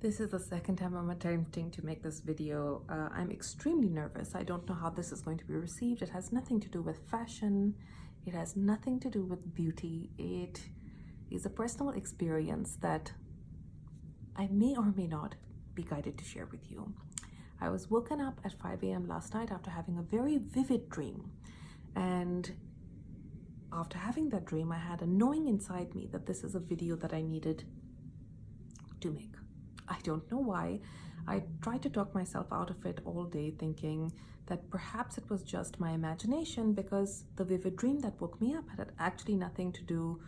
This is the second time I'm attempting to make this video. I'm extremely nervous. I don't know how this is going to be received. It has nothing to do with fashion. It has nothing to do with beauty. It is a personal experience that I may or may not be guided to share with you. I was woken up at 5 a.m. last night after having a very vivid dream. And after having that dream, I had a knowing inside me that this is a video that I needed to make. I don't know why. I tried to talk myself out of it all day, thinking that perhaps it was just my imagination, because the vivid dream that woke me up had actually nothing to do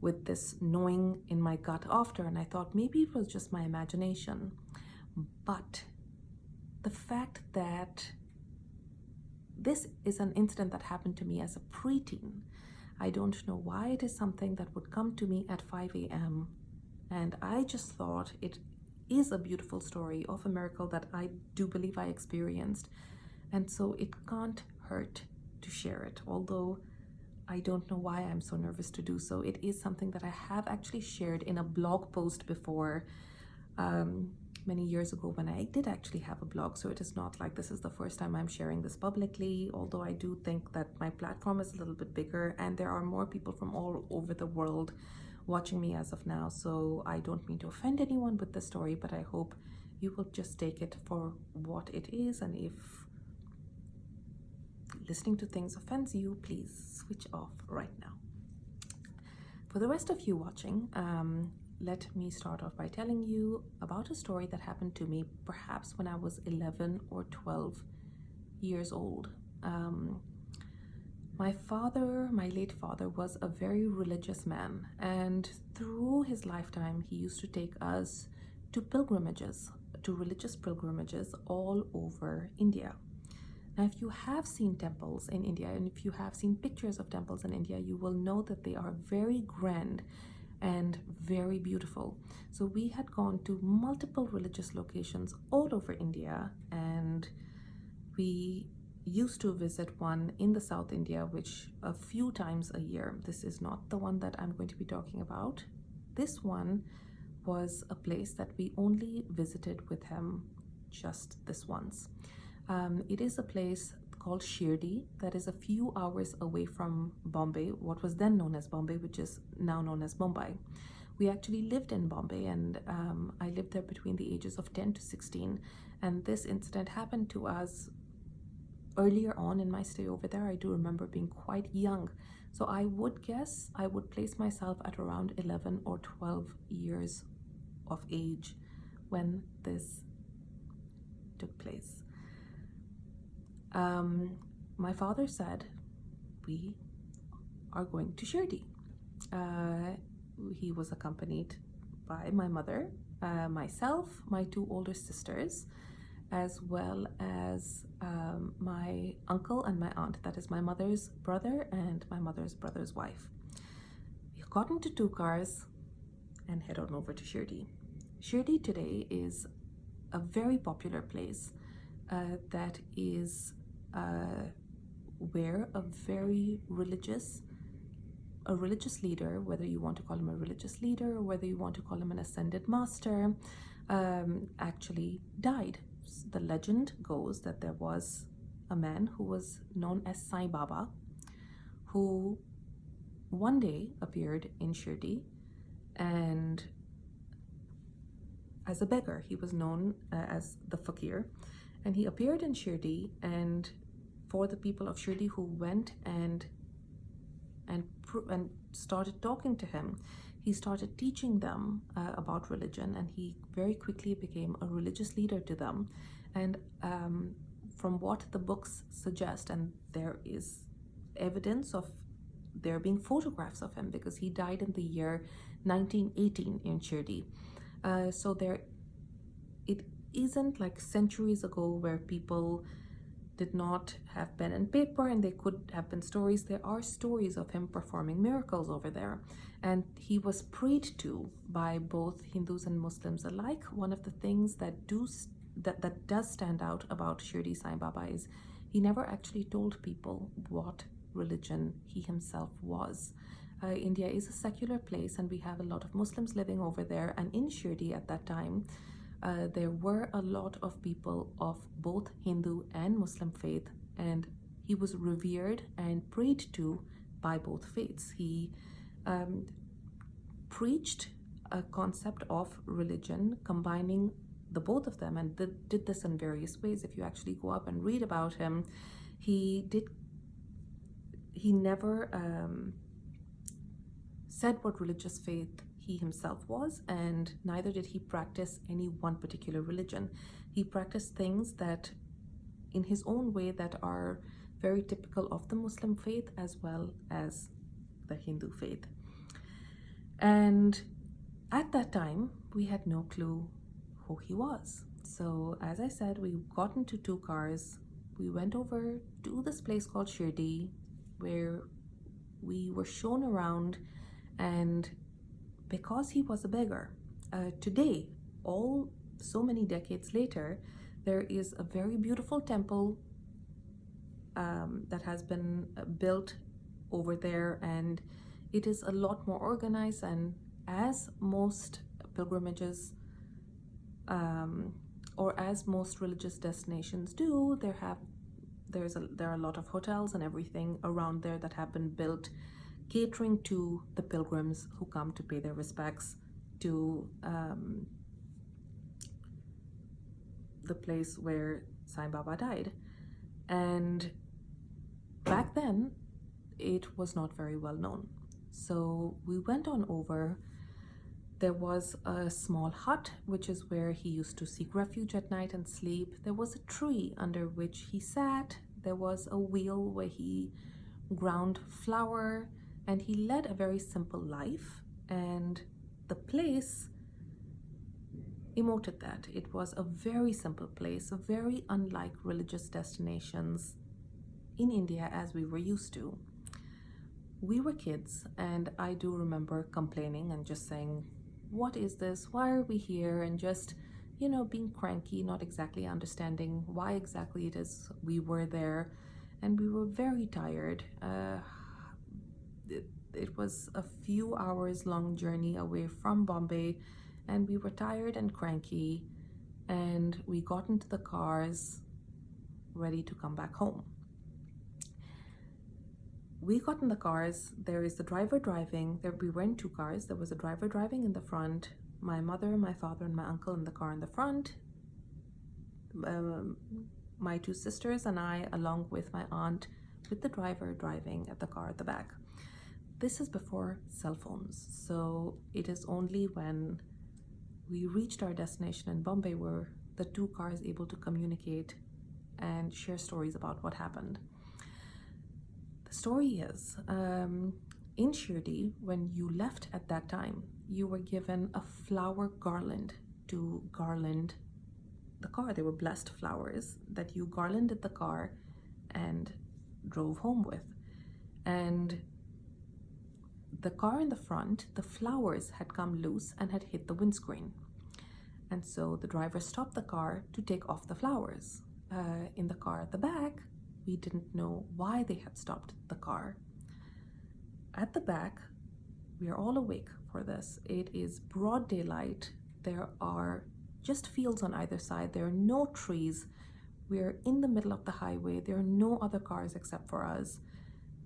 with this knowing in my gut after, and I thought maybe it was just my imagination. But the fact that this is an incident that happened to me as a preteen, I don't know why it is something that would come to me at 5 a.m. and I just thought it is a beautiful story of a miracle that I do believe I experienced, and so it can't hurt to share it. Although I don't know why I'm so nervous to do so. It is something that I have actually shared in a blog post before, many years ago, when I did actually have a blog. So it is not like this is the first time I'm sharing this publicly, although I do think that my platform is a little bit bigger and there are more people from all over the world watching me as of now. So I don't mean to offend anyone with this story, but I hope you will just take it for what it is. And if listening to things offends you, please switch off right now. For the rest of you watching, let me start off by telling you about a story that happened to me perhaps when I was 11 or 12 years old. My father, my late father, was a very religious man, and through his lifetime he used to take us to pilgrimages, to religious pilgrimages all over India. Now, if you have seen temples in India, and if you have seen pictures of temples in India, you will know that they are very grand and very beautiful. So we had gone to multiple religious locations all over India, and we used to visit one in the South India, which a few times a year. This is not the one that I'm going to be talking about. This one was a place that we only visited with him just this once. It is a place called Shirdi that is a few hours away from Bombay, what was then known as Bombay, which is now known as Mumbai. We actually lived in Bombay, and I lived there between the ages of 10 to 16, and this incident happened to us earlier on in my stay over there. I do remember being quite young, so I would guess I would place myself at around 11 or 12 years of age when this took place. My father said, we are going to Shirdi. He was accompanied by my mother, myself, my two older sisters, as well as my uncle and my aunt, that is my mother's brother and my mother's brother's wife. We got into two cars and head on over to Shirdi. Shirdi today is a very popular place that is where a very religious leader, whether you want to call him a religious leader or whether you want to call him an ascended master, actually died. The legend goes that there was a man who was known as Sai Baba, who one day appeared in Shirdi, and as a beggar. He was known as the fakir, and he appeared in Shirdi, and for the people of Shirdi who went and started talking to him, he started teaching them about religion, and he very quickly became a religious leader to them. And from what the books suggest, and there is evidence of there being photographs of him, because he died in the year 1918 in Shirdi. So it isn't like centuries ago where people did not have pen and paper and they could have been stories. There are stories of him performing miracles over there, and he was prayed to by both Hindus and Muslims alike. One of the things that does stand out about Shirdi Sai Baba is he never actually told people what religion he himself was. India is a secular place, and we have a lot of Muslims living over there, and in Shirdi at that time There were a lot of people of both Hindu and Muslim faith, and he was revered and prayed to by both faiths. He preached a concept of religion combining the both of them, and did this in various ways. If you actually go up and read about him, he never said what religious faith he himself was, and neither did he practice any one particular religion. He practiced things that in his own way that are very typical of the Muslim faith as well as the Hindu faith. And at that time, we had no clue who he was. So as I said, we got into 2 cars. We went over to this place called Shirdi, where we were shown around, and because he was a beggar, today, so many decades later, there is a very beautiful temple that has been built over there, and it is a lot more organized. And as most pilgrimages or as most religious destinations do, there are a lot of hotels and everything around there that have been built catering to the pilgrims who come to pay their respects to the place where Sai Baba died. And back then, it was not very well known. So we went on over. There was a small hut, which is where he used to seek refuge at night and sleep. There was a tree under which he sat. There was a wheel where he ground flour, and he led a very simple life. And the place emoted that. It was a very simple place, very unlike religious destinations in India as we were used to. We were kids, and I do remember complaining and just saying, what is this? Why are we here? And just, being cranky, not exactly understanding why exactly it is we were there. And we were very tired. It was a few hours long journey away from Bombay, and we were tired and cranky, and we got into the cars ready to come back home. We got in the cars. There is the driver driving. We were in 2 cars. There was a driver driving in the front, my mother, my father, and my uncle in the car in the front, my 2 sisters and I, along with my aunt, with the driver driving at the car at the back. This is before cell phones, so it is only when we reached our destination in Bombay were the 2 cars able to communicate and share stories about what happened. The story is, in Shirdi, when you left at that time, you were given a flower garland to garland the car. They were blessed flowers that you garlanded the car and drove home with. And the car in the front, the flowers had come loose and had hit the windscreen. And so the driver stopped the car to take off the flowers. In the car at the back, we didn't know why they had stopped the car. At the back, we are all awake for this. It is broad daylight. There are just fields on either side. There are no trees. We're in the middle of the highway. There are no other cars except for us.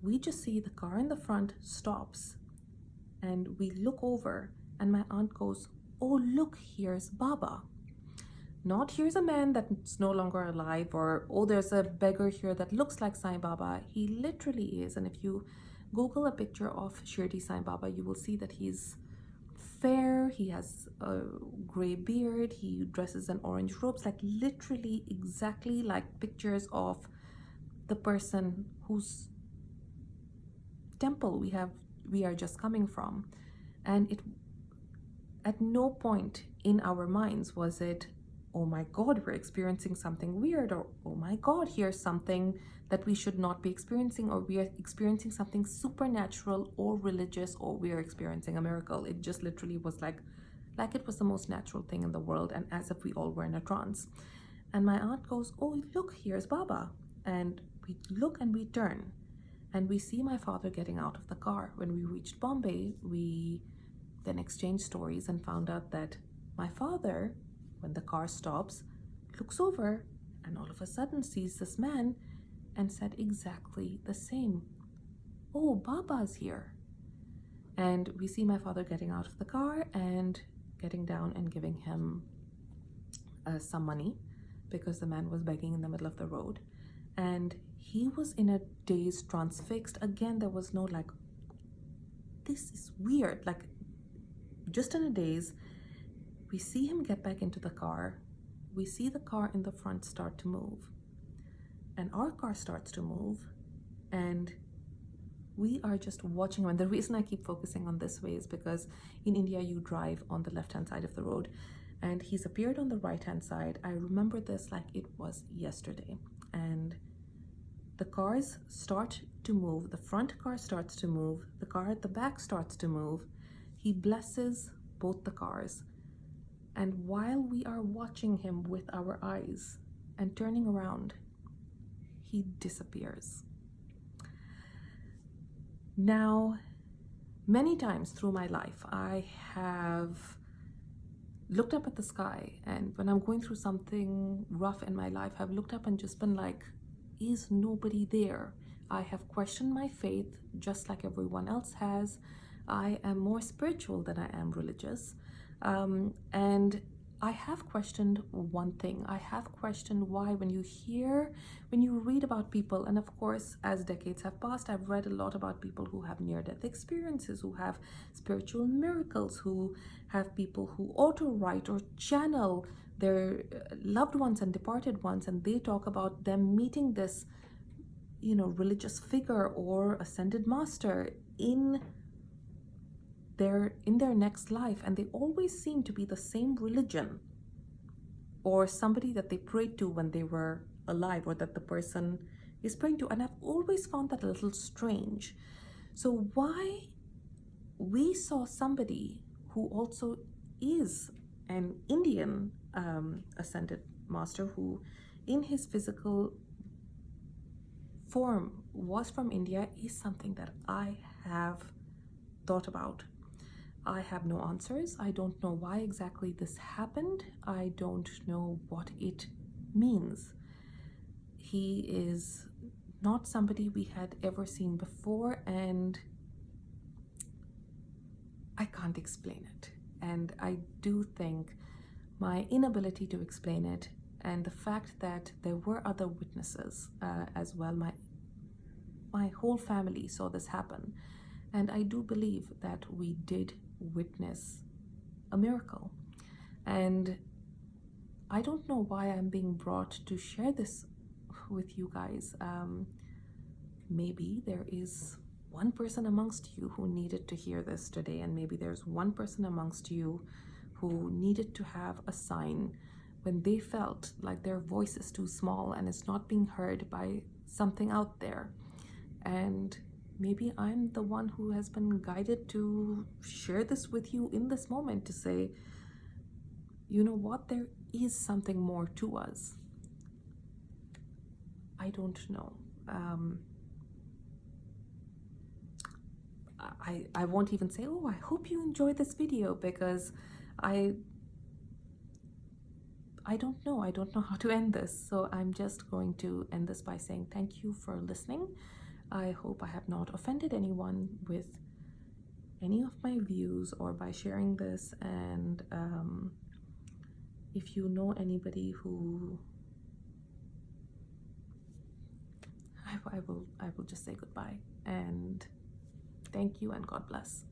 We just see the car in the front stops, and we look over, and my aunt goes, "Oh, look, here's Baba." Not here's a man that's no longer alive, or oh, there's a beggar here that looks like Sai Baba. He literally is. And if you Google a picture of Shirdi Sai Baba, you will see that he's fair, he has a gray beard, he dresses in orange robes, like literally exactly like pictures of the person whose temple we are just coming from. And it at no point in our minds was it, oh my God, we're experiencing something weird, or oh my God, here's something that we should not be experiencing, or we are experiencing something supernatural or religious, or we are experiencing a miracle. It just literally was like it was the most natural thing in the world, and as if we all were in a trance. And my aunt goes, "Oh, look, here's Baba." And we look and we turn, and we see my father getting out of the car. When we reached Bombay, we then exchanged stories and found out that my father when the car stops, looks over and all of a sudden sees this man and said exactly the same. "Oh, Baba's here." And we see my father getting out of the car and getting down and giving him some money because the man was begging in the middle of the road. And he was in a daze, transfixed. Again, there was no like, this is weird. Like, just in a daze. We see him get back into the car. We see the car in the front start to move. And our car starts to move. And we are just watching him. And the reason I keep focusing on this way is because in India, you drive on the left-hand side of the road. And he's appeared on the right-hand side. I remember this like it was yesterday. And the cars start to move. The front car starts to move. The car at the back starts to move. He blesses both the cars. And while we are watching him with our eyes and turning around, he disappears. Now, many times through my life, I have looked up at the sky, and when I'm going through something rough in my life, I've looked up and just been like, is nobody there? I have questioned my faith just like everyone else has. I am more spiritual than I am religious. And I have questioned one thing. I have questioned why when you read about people, and of course, as decades have passed, I've read a lot about people who have near-death experiences, who have spiritual miracles, who have people who auto-write or channel their loved ones and departed ones, and they talk about them meeting this, religious figure or ascended master in their next life, and they always seem to be the same religion or somebody that they prayed to when they were alive, or that the person is praying to. And I've always found that a little strange. So why we saw somebody who also is an Indian ascended master, who in his physical form was from India, is something that I have thought about. I have no answers. I don't know why exactly this happened. I don't know what it means. He is not somebody we had ever seen before, and I can't explain it. And I do think my inability to explain it, and the fact that there were other witnesses as well, my whole family saw this happen. And I do believe that we did witness a miracle. And I don't know why I'm being brought to share this with you guys. Maybe there is one person amongst you who needed to hear this today, and maybe there's one person amongst you who needed to have a sign when they felt like their voice is too small and it's not being heard by something out there. And maybe I'm the one who has been guided to share this with you in this moment, to say, you know what, there is something more to us. I don't know. I won't even say, oh, I hope you enjoyed this video, because I don't know. I don't know how to end this. So I'm just going to end this by saying thank you for listening. I hope I have not offended anyone with any of my views or by sharing this. And if you know anybody who, I will just say goodbye and thank you, and God bless.